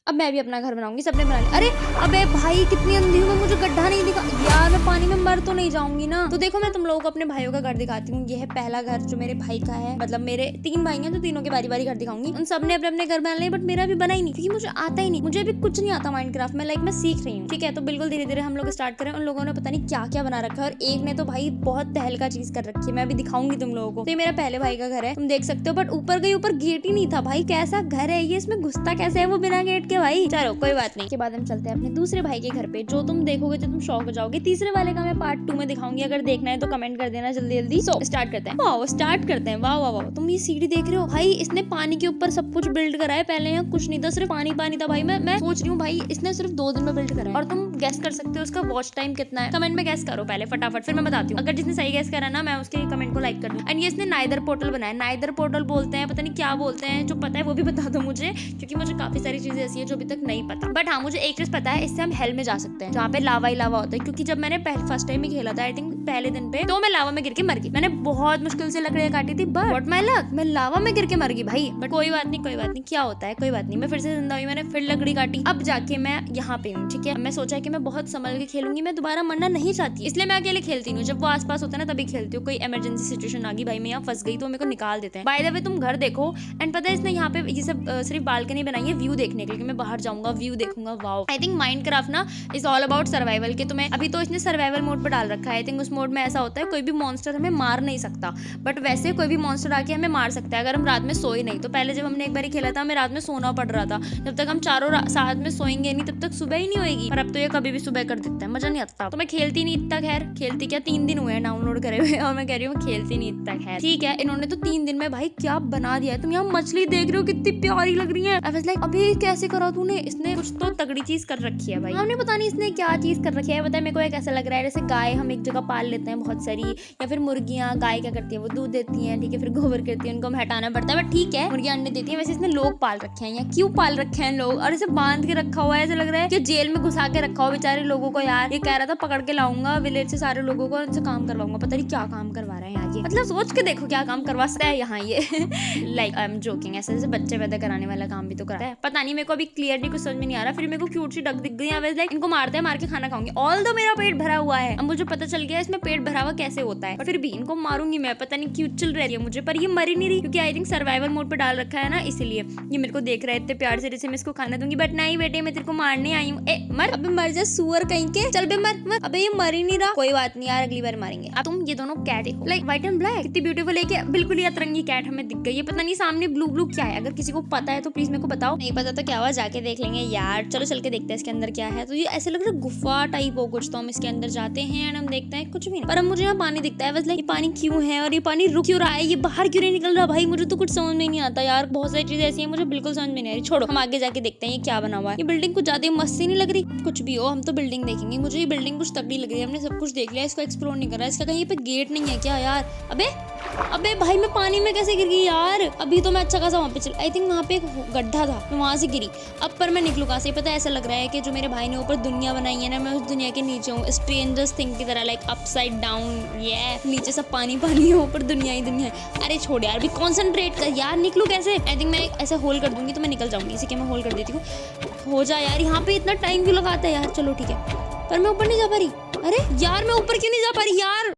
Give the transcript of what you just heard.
अब मैं भी अपना घर बनाऊंगी, सबने बना लिया। अरे अबे भाई कितनी अंधी हूँ मैं, मुझे गड्ढा नहीं दिखा यार, मैं पानी में मर तो नहीं जाऊंगी ना। तो देखो मैं तुम लोगों को अपने भाइयों का घर दिखाती हूँ। ये है पहला घर जो मेरे भाई का है, मतलब मेरे 3 भाई हैं तो तीनों के बारी बारी घर दिखाऊंगी। उन सबने अपने अपने घर बना लिए, बट मेरा भी बना ही नहीं क्योंकि मुझे आता ही नहीं, मुझे भी कुछ नहीं आता माइनक्राफ्ट में। लाइक मैं सीख रही हूँ, ठीक है। तो बिल्कुल धीरे धीरे हम लोग स्टार्ट करें। उन लोगों ने पता नहीं क्या क्या बना रखा है, और एक ने तो भाई बहुत तहलका चीज कर रखी है, मैं अभी दिखाऊंगी तुम लोगों को। तो ये मेरा पहले भाई का घर है, तुम देख सकते हो। बट ऊपर गई, ऊपर गेट ही नहीं था भाई, कैसा घर है ये, इसमें घुसता कैसे है वो बिना गेट के भाई। चलो कोई बात नहीं। के बाद हम चलते हैं अपने दूसरे भाई के घर पे, जो तुम देखोगे तो तुम शॉक हो जाओगे। तीसरे वाले का मैं पार्ट 2 में दिखाऊंगी, अगर देखना है तो कमेंट कर देना जल्दी जल्दी। सो स्टार्ट करते हैं। वाह स्टार्ट करते हैं। वाह वाह वाह, तुम ये सीढ़ी देख रहे हो भाई, इसने पानी के ऊपर सब कुछ बिल्ड करा है। पहले यहाँ कुछ नहीं था, सिर्फ पानी पानी था भाई। मैं सोच रही हूँ भाई इसने सिर्फ 2 दिन में बिल्ड करा है। और तुम गैस कर सकते हो उसका वॉच टाइम कितना है, कमेंट में गैस करो पहले फटाफट, फिर मैं बताती हूँ। अगर जिसने सही गैस करा ना, मैं उसके कमेंट को लाइक कर दूँ। एंड ये इसने नाइदर पोर्टल बनाया, नाइदर पोर्टल बोलते हैं, पता नहीं क्या बोलते हैं, जो पता है वो भी बता दो मुझे, क्योंकि मुझे काफी सारी चीजें ऐसी है जो अभी तक नहीं पता। बट हाँ मुझे एक चीज पता है, इससे हम हेल में जा सकते हैं, जहाँ पे लावा ही लावा होता है। क्योंकि जब मैंने फर्स्ट टाइम ही खेला था, आई थिंक पहले दिन पे, तो मैं लावा में गिर के मर गई। मैंने बहुत मुश्किल से लकड़ियां काटी थी, बट व्हाट माय लक, मैं लावा में गिर के मर गई भाई। बट कोई बात नहीं, कोई बात नहीं, क्या होता है, कोई बात नहीं। मैं फिर से जिंदा हुई, मैंने फिर लकड़ी काटी, अब जाके मैं यहाँ पे हूँ, ठीक है। मैं सोचा कि मैं बहुत संभल के खेलूंगी, मैं दोबारा मरना नहीं चाहती, इसलिए मैं अकेले खेलती हूँ। जब वो आसपास होता है ना तभी खेलती हूँ। कोई इमरजेंसी सिचुएशन आ गई भाई, मैं यहाँ फंस गई, तो मेरे को निकाल देते हैं। बाय द वे तुम घर देखो, एंड पता है इसने यहाँ पे ये सब सिर्फ बालकनी बनाई है व्यू देखने के लिए, मैं बाहर जाऊंगा व्यू देखूंगा। वाओ, आई थिंक माइनक्राफ्ट ना इज ऑल अबाउट सर्वाइवल के। तुम्हें अभी तो इसने सर्वाइवल मोड पे डाल रखा है। आई थिंक उस मोड में ऐसा होता है कोई भी मॉन्स्टर हमें मार नहीं सकता, बट वैसे कोई भी मॉन्स्टर आके हमें मार सकता है अगर हम रात में सोए नहीं। तो पहले जब हमने एक बार खेला था, हमें रात में सोना पड़ रहा था। जब तक हम चारों साथ में सोएंगे नहीं तब तक सुबह ही नहीं होएगी। पर अब तो ये कभी भी सुबह कर देता है, मजा नहीं आता। तो मैं खेलती नहीं इतना, खैर खेलती क्या, 3 दिन हुए हैं डाउनलोड करे हुए, और मैं कह रही हूँ खेलती नहीं इतना। खैर ठीक है, इन्होंने तो 3 दिन में भाई क्या बना दिया है। तुम यहाँ मछली देख रहे हो कितनी प्यारी लग रही है। लाइक अभी कैसे करा तूने, इसने कुछ तो तगड़ी चीज कर रखी है भाई। हमने पता नहीं इसने क्या चीज कर रखी है। पता है मेरे को एक ऐसा लग रहा है जैसे गाय हम एक जगह पाल लेते हैं बहुत सारी, या फिर मुर्गियां। गाय क्या करती है, वो दूध देती है, ठीक है, फिर गोबर करती है, उनको हमें हटाना पड़ता है, बट ठीक है मुर्गियां अंडे देती है। वैसे इसने लोग पाल रखे हैं, या क्यों पाल रखे हैं लोग, और इसे बांध के रखा हुआ है, ऐसा लग रहा है कि जेल में घुसा के रखा हुआ बेचारे लोगों को। यार ये कह रहा था पकड़ के लाऊंगा विलेज से सारे लोगों को, उनसे काम करवाऊंगा। पता नहीं क्या काम करवा रहा है यहाँ ये, मतलब सोच के देखो क्या काम करवा सकता है यहाँ ये। लाइक आई एम जोकिंग, ऐसे जैसे बच्चे पैदा कराने वाला काम भी तो करता है। पता नहीं, मेरे को अभी क्लियरली कुछ समझ में नहीं आ रहा। फिर मेरे को क्यूट सी डक दिख गई। लाइक इनको मारते हैं, मार के खाना खाऊंगी। ऑल दो मेरा पेट भरा हुआ है, अब मुझे पता चल गया इसमें पेट भरा हुआ कैसे होता है, पर फिर भी इनको मारूंगी मैं। पता नहीं क्यों चल रही है मुझे, पर ये मरी नहीं रही, क्योंकि आई थिंक सर्वाइवल मोड पे डाल रखा है ना, इसलिए ये मेरे को देख रहा है इतने प्यार से, जैसे मैं इसको खाना दूंगी। बट नहीं बेटे, मैं तेरे को मारने आई हूँ। ए मर, अबे मर जा सुअर कहीं के, चल बे मर मर। अबे ये मर ही नहीं रहा, कोई बात नहीं यार, अगली बार मारेंगे। अब तुम ये दोनों कैट देखो, लाइक व्हाइट एंड ब्लैक, कितनी ब्यूटीफुल है कि बिल्कुल ही अतरंगी कैट हमें दिख गई है। पता नहीं सामने ब्लू ब्लू क्या है, अगर किसी को पता है तो प्लीज मेरे को बताओ। नहीं पता तो क्या हुआ, जाके देख लेंगे यार। चलो चल के देखते हैं इसके अंदर क्या है। तो ये ऐसे लग रहा है गुफा टाइप हो कुछ, तो हम इसके अंदर जाते हैं एंड हम देखते हैं कुछ भी नहीं। पर अब मुझे यहाँ पानी दिखता है, बस लाइक ये पानी क्यों है और ये पानी रुक क्यों रहा है, ये बाहर क्यों नहीं निकल रहा भाई, मुझे तो कुछ समझ में नहीं आता यार। बहुत सारी चीजें ऐसी हैं मुझे बिल्कुल समझ में नहीं आ रही। छोड़ो, हम आगे जाके देखते हैं ये क्या बना हुआ है। ये बिल्डिंग कुछ ज्यादा मस्त सी नहीं लग रही। कुछ भी हो, हम तो बिल्डिंग देखेंगे। मुझे ये बिल्डिंग कुछ तगड़ी लग रही है, हमने सब कुछ देख लिया, इसको एक्सप्लोर नहीं करा। इसका कहीं पे गेट नहीं है क्या यार। अबे अबे भाई मैं पानी में कैसे गिर गई यार। अभी तो मैं अच्छा खासा वहाँ पे चल, आई थिंक वहाँ पे एक गड्ढा था, मैं वहाँ से गिरी। अब पर मैं निकलूँ कहाँ से, पता है ऐसा लग रहा है कि जो मेरे भाई ने ऊपर दुनिया बनाई है ना, मैं उस दुनिया के नीचे हूँ, स्ट्रेंजर्स थिंग की तरह, लाइक अपसाइड डाउन। ये नीचे सब पानी पानी है, ऊपर दुनिया ही दुनिया है। अरे छोड़ यार, भी कॉन्सेंट्रेट कर यार, निकलूँ कैसे। आई थिंक मैं ऐसे होल्ड कर दूंगी तो मैं निकल जाऊंगी। इसी के मैं होल्ड कर देती हूँ। हो जा यार, यहाँ पे इतना टाइम क्यों लगाता है यार। चलो ठीक है, पर मैं ऊपर नहीं जा पा रही। अरे यार मैं ऊपर क्यों नहीं जा पा रही यार।